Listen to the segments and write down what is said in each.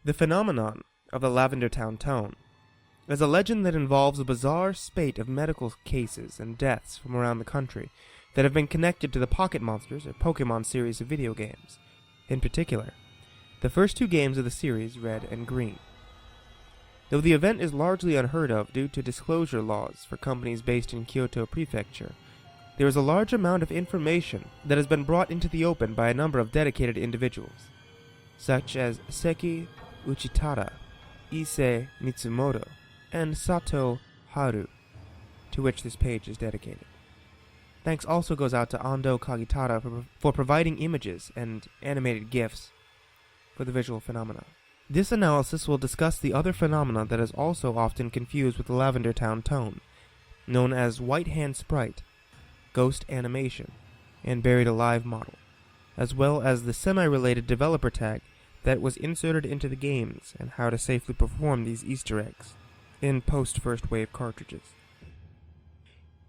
The phenomenon of the Lavender Town tone is a legend that involves a bizarre spate of medical cases and deaths from around the country that have been connected to the Pocket Monsters or Pokemon series of video games. In particular, the first two games of the series, Red and Green. Though the event is largely unheard of due to disclosure laws for companies based in Kyoto Prefecture, there is a large amount of information that has been brought into the open by a number of dedicated individuals, such as Seki Uchitada, Issei Mitsumoto, and Sato Haru, to which this page is dedicated. Thanks also goes out to Ando Kagitada for providing images and animated GIFs for the visual phenomena. This analysis will discuss the other phenomena that is also often confused with the Lavender Town tone, known as White Hand Sprite, Ghost Animation, and Buried Alive model, as well as the semi-related developer tag that was inserted into the games and how to safely perform these Easter eggs in post-First Wave cartridges.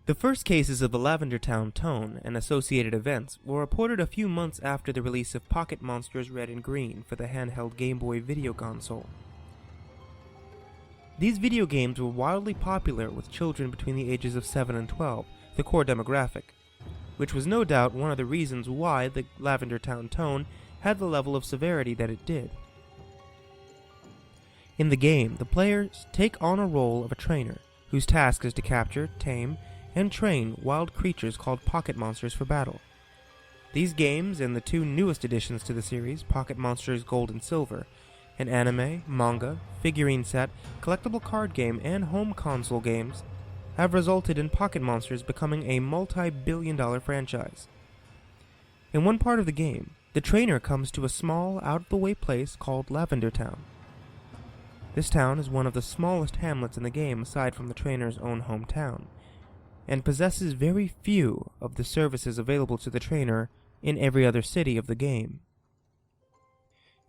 The first cases of the Lavender Town tone and associated events were reported a few months after the release of Pocket Monsters Red and Green for the handheld Game Boy video console. These video games were wildly popular with children between the ages of 7 and 12, the core demographic, which was no doubt one of the reasons why the Lavender Town tone had the level of severity that it did. In the game, the players take on a role of a trainer, whose task is to capture, tame, and train wild creatures called Pocket Monsters for battle. These games and the two newest additions to the series, Pocket Monsters Gold and Silver, an anime, manga, figurine set, collectible card game, and home console games, have resulted in Pocket Monsters becoming a multi-billion-dollar franchise. In one part of the game, the trainer comes to a small, out-of-the-way place called Lavender Town. This town is one of the smallest hamlets in the game aside from the trainer's own hometown, and possesses very few of the services available to the trainer in every other city of the game.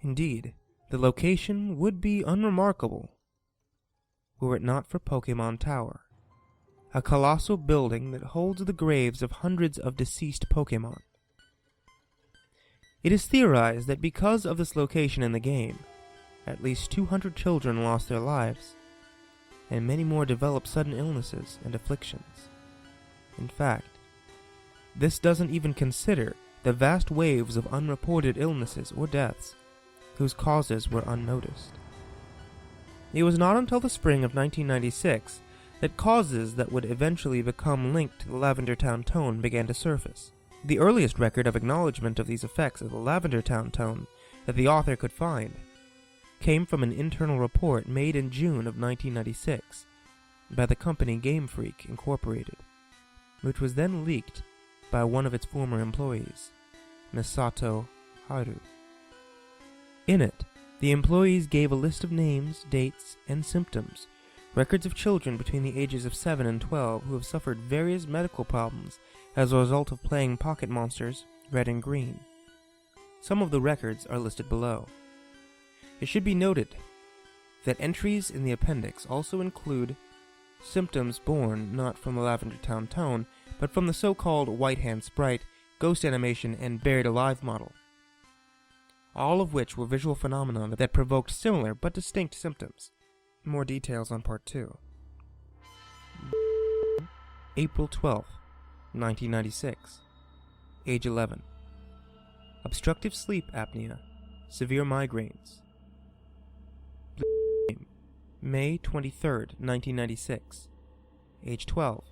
Indeed, the location would be unremarkable were it not for Pokemon Tower, a colossal building that holds the graves of hundreds of deceased Pokemon. It is theorized that because of this location in the game, at least 200 children lost their lives, and many more developed sudden illnesses and afflictions. In fact, this doesn't even consider the vast waves of unreported illnesses or deaths whose causes were unnoticed. It was not until the spring of 1996 that causes that would eventually become linked to the Lavender Town tone began to surface. The earliest record of acknowledgement of these effects of the Lavender Town tone that the author could find came from an internal report made in June of 1996 by the company Game Freak Incorporated, which was then leaked by one of its former employees, Misato Haru. In it, the employees gave a list of names, dates, and symptoms, records of children between the ages of 7 and 12 who have suffered various medical problems as a result of playing Pocket Monsters Red and Green. Some of the records are listed below. It should be noted that entries in the appendix also include symptoms born not from the Lavender Town tone, but from the so-called White Hand Sprite, Ghost Animation, and Buried Alive model, all of which were visual phenomena that provoked similar but distinct symptoms. More details on Part 2. April 12th, 1996. Age 11. Obstructive sleep apnea, severe migraines. May 23rd, 1996. Age 12.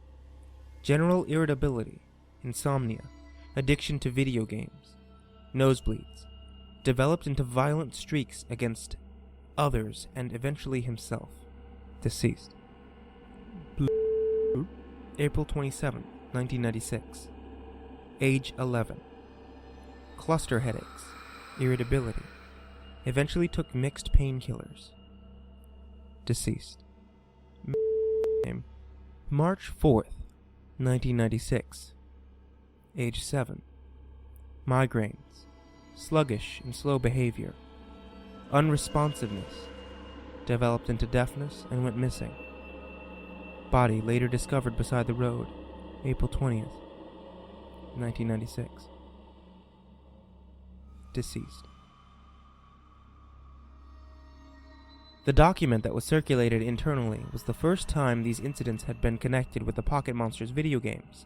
General irritability, insomnia, addiction to video games, nosebleeds, developed into violent streaks against others and eventually himself. Deceased. April 27, 1996. Age 11. Cluster headaches, irritability, eventually took mixed painkillers. Deceased. March 4th, 1996. Age 7. Migraines, sluggish and slow behavior, unresponsiveness, developed into deafness and went missing. Body later discovered beside the road, April 20th, 1996. Deceased. The document that was circulated internally was the first time these incidents had been connected with the Pocket Monsters video games.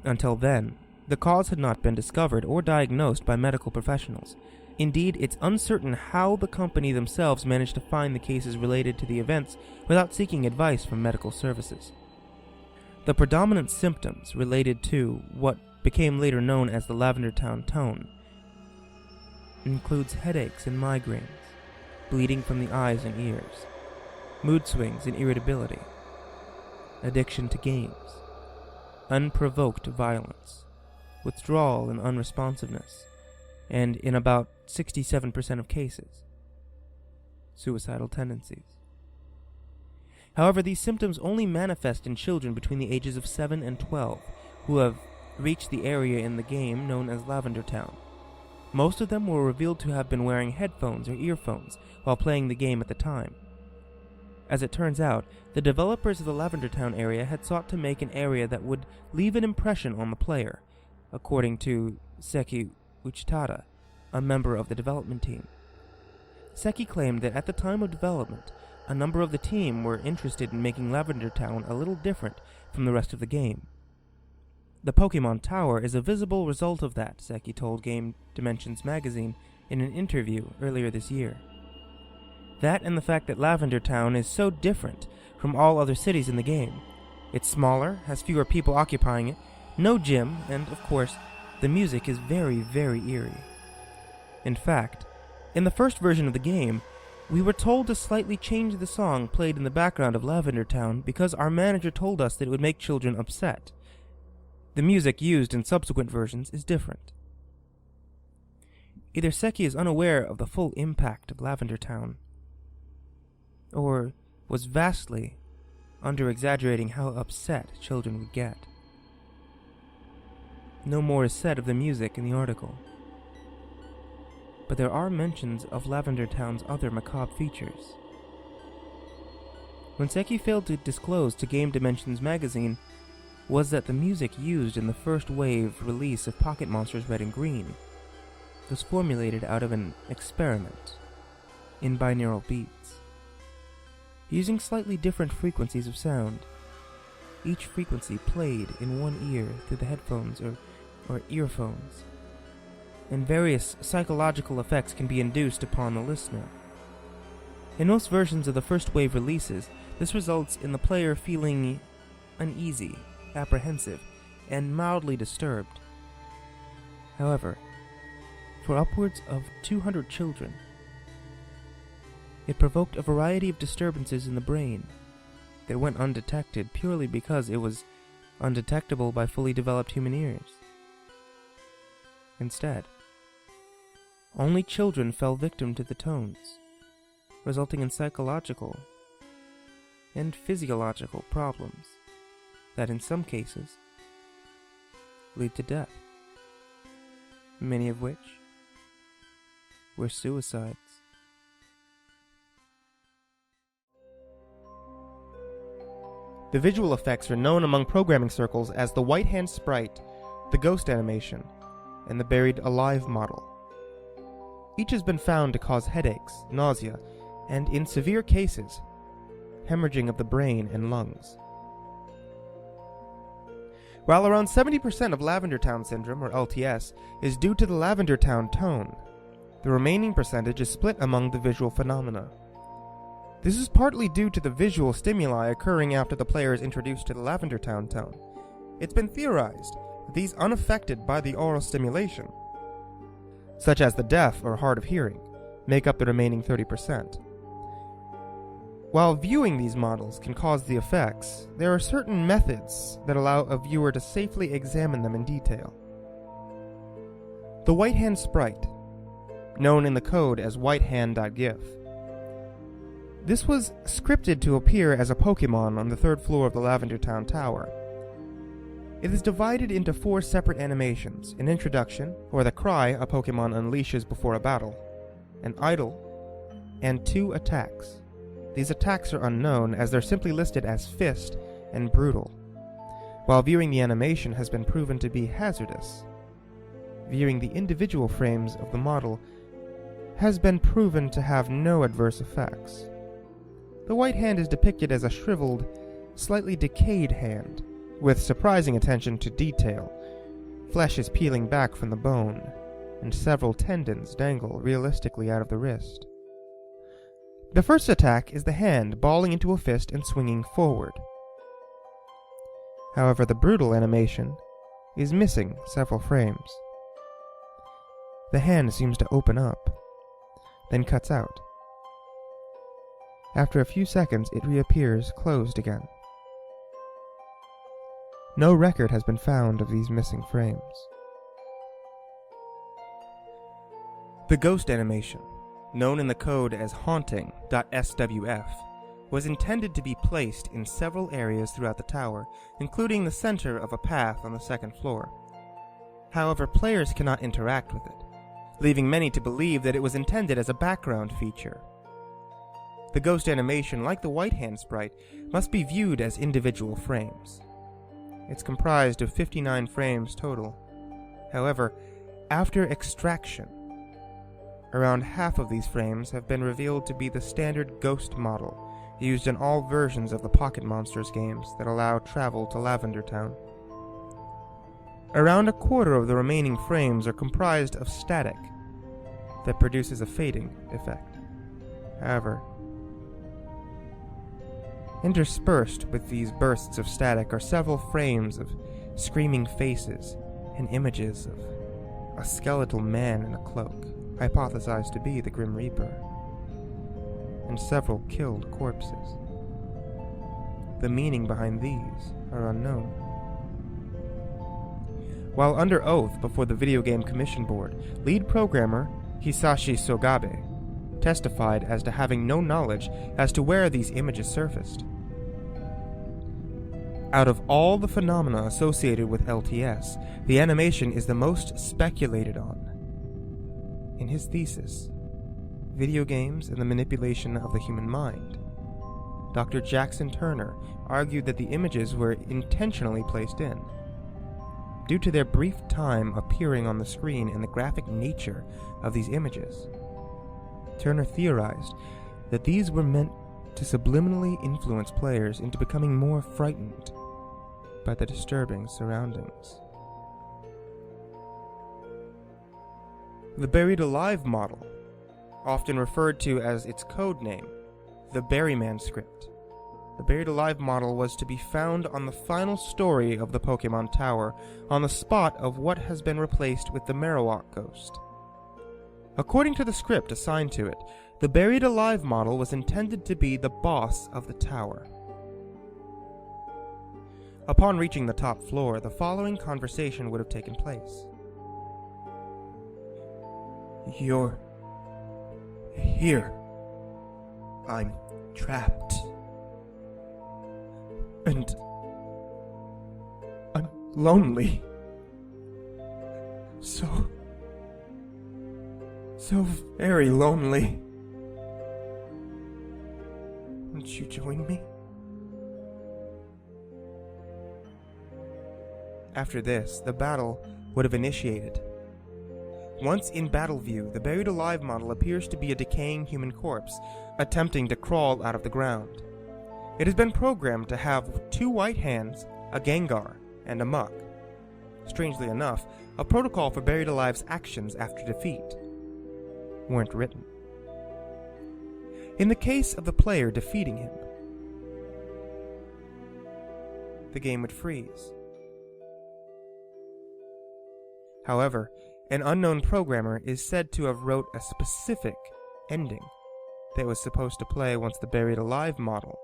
Until then, the cause had not been discovered or diagnosed by medical professionals. Indeed, it's uncertain how the company themselves managed to find the cases related to the events without seeking advice from medical services. The predominant symptoms related to what became later known as the Lavender Town tone includes headaches and migraines, bleeding from the eyes and ears, mood swings and irritability, addiction to games, unprovoked violence, withdrawal and unresponsiveness, and in about 67% of cases, suicidal tendencies. However, these symptoms only manifest in children between the ages of 7 and 12 who have reached the area in the game known as Lavender Town. Most of them were revealed to have been wearing headphones or earphones while playing the game at the time. As it turns out, the developers of the Lavender Town area had sought to make an area that would leave an impression on the player, according to Seki Uchitada, a member of the development team. Seki claimed that at the time of development, a number of the team were interested in making Lavender Town a little different from the rest of the game. The Pokemon Tower is a visible result of that, Seki told Game Dimensions magazine in an interview earlier this year. That and the fact that Lavender Town is so different from all other cities in the game. It's smaller, has fewer people occupying it, no gym, and, of course, the music is very, very eerie. In fact, in the first version of the game, we were told to slightly change the song played in the background of Lavender Town because our manager told us that it would make children upset. The music used in subsequent versions is different. Either Seki is unaware of the full impact of Lavender Town, or was vastly under-exaggerating how upset children would get. No more is said of the music in the article, but there are mentions of Lavender Town's other macabre features. When Seki failed to disclose to Game Dimensions magazine was that the music used in the first wave release of Pocket Monsters Red and Green was formulated out of an experiment in binaural beats, using slightly different frequencies of sound, each frequency played in one ear through the headphones or earphones, and various psychological effects can be induced upon the listener. In most versions of the first wave releases, this results in the player feeling uneasy, apprehensive, and mildly disturbed. However, for upwards of 200 children, it provoked a variety of disturbances in the brain that went undetected purely because it was undetectable by fully developed human ears. Instead, only children fell victim to the tones, resulting in psychological and physiological problems that in some cases lead to death, many of which were suicides. The visual effects are known among programming circles as the white hand sprite, the ghost animation, and the buried alive model. Each has been found to cause headaches, nausea, and in severe cases, hemorrhaging of the brain and lungs. While around 70% of Lavender Town syndrome, or LTS, is due to the Lavender Town tone, the remaining percentage is split among the visual phenomena. This is partly due to the visual stimuli occurring after the player is introduced to the Lavender Town tone. It's been theorized that these unaffected by the oral stimulation, such as the deaf or hard of hearing, make up the remaining 30%. While viewing these models can cause the effects, there are certain methods that allow a viewer to safely examine them in detail. The white hand sprite, known in the code as whitehand.gif. This was scripted to appear as a Pokemon on the third floor of the Lavender Town Tower. It is divided into 4 separate animations: an introduction, or the cry a Pokemon unleashes before a battle, an idle, and 2 attacks. These attacks are unknown as they're simply listed as fist and brutal, while viewing the animation has been proven to be hazardous. Viewing the individual frames of the model has been proven to have no adverse effects. The white hand is depicted as a shriveled, slightly decayed hand, with surprising attention to detail. Flesh is peeling back from the bone, and several tendons dangle realistically out of the wrist. The first attack is the hand balling into a fist and swinging forward. However, the brutal animation is missing several frames. The hand seems to open up, then cuts out. After a few seconds, it reappears closed again. No record has been found of these missing frames. The ghost animation, known in the code as haunting.swf, was intended to be placed in several areas throughout the tower, including the center of a path on the second floor. However, players cannot interact with it, leaving many to believe that it was intended as a background feature. The ghost animation, like the white hand sprite, must be viewed as individual frames. It's comprised of 59 frames total. However, after extraction, around half of these frames have been revealed to be the standard ghost model used in all versions of the Pocket Monsters games that allow travel to Lavender Town. Around a quarter of the remaining frames are comprised of static that produces a fading effect. However, interspersed with these bursts of static are several frames of screaming faces and images of a skeletal man in a cloak, hypothesized to be the Grim Reaper, and several killed corpses. The meaning behind these are unknown. While under oath before the Video Game Commission Board, lead programmer Hisashi Sogabe testified as to having no knowledge as to where these images surfaced. Out of all the phenomena associated with LTS, the animation is the most speculated on. In his thesis, Video Games and the Manipulation of the Human Mind, Dr. Jackson Turner argued that the images were intentionally placed in, due to their brief time appearing on the screen and the graphic nature of these images. Turner theorized that these were meant to subliminally influence players into becoming more frightened by the disturbing surroundings. The Buried Alive model, often referred to as its code name, the Berryman script. The Buried Alive model was to be found on the final story of the Pokemon Tower, on the spot of what has been replaced with the Marowak ghost. According to the script assigned to it, the Buried Alive model was intended to be the boss of the tower. Upon reaching the top floor, the following conversation would have taken place. You're here. I'm trapped. And I'm lonely. So very lonely. Won't you join me? After this, the battle would have initiated. Once in battle view, the Buried Alive model appears to be a decaying human corpse, attempting to crawl out of the ground. It has been programmed to have 2 white hands, a Gengar, and a Muck. Strangely enough, a protocol for Buried Alive's actions after defeat weren't written. In the case of the player defeating him, the game would freeze. However, an unknown programmer is said to have wrote a specific ending that was supposed to play once the Buried Alive model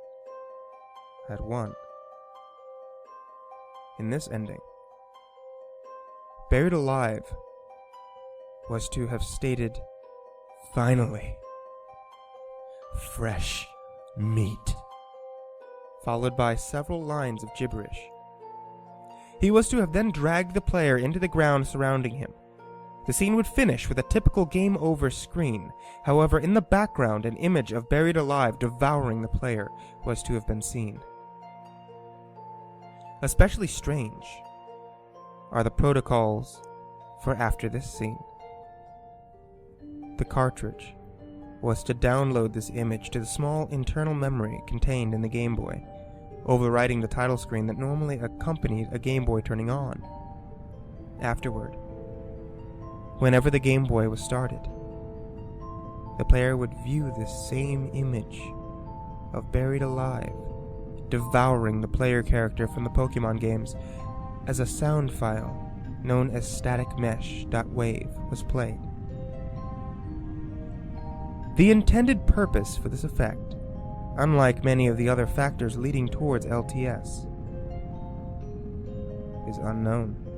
had won. In this ending, Buried Alive was to have stated, "Finally, fresh meat," followed by several lines of gibberish. He was to have then dragged the player into the ground surrounding him. The scene would finish with a typical game over screen. However, in the background, an image of Buried Alive devouring the player was to have been seen. Especially strange are the protocols for after this scene. The cartridge was to download this image to the small internal memory contained in the Game Boy, overriding the title screen that normally accompanied a Game Boy turning on. Afterward, whenever the Game Boy was started, the player would view this same image of buried alive, devouring the player character from the Pokemon games as a sound file known as staticmesh.wave was played. The intended purpose for this effect, unlike many of the other factors leading towards LTS, is unknown.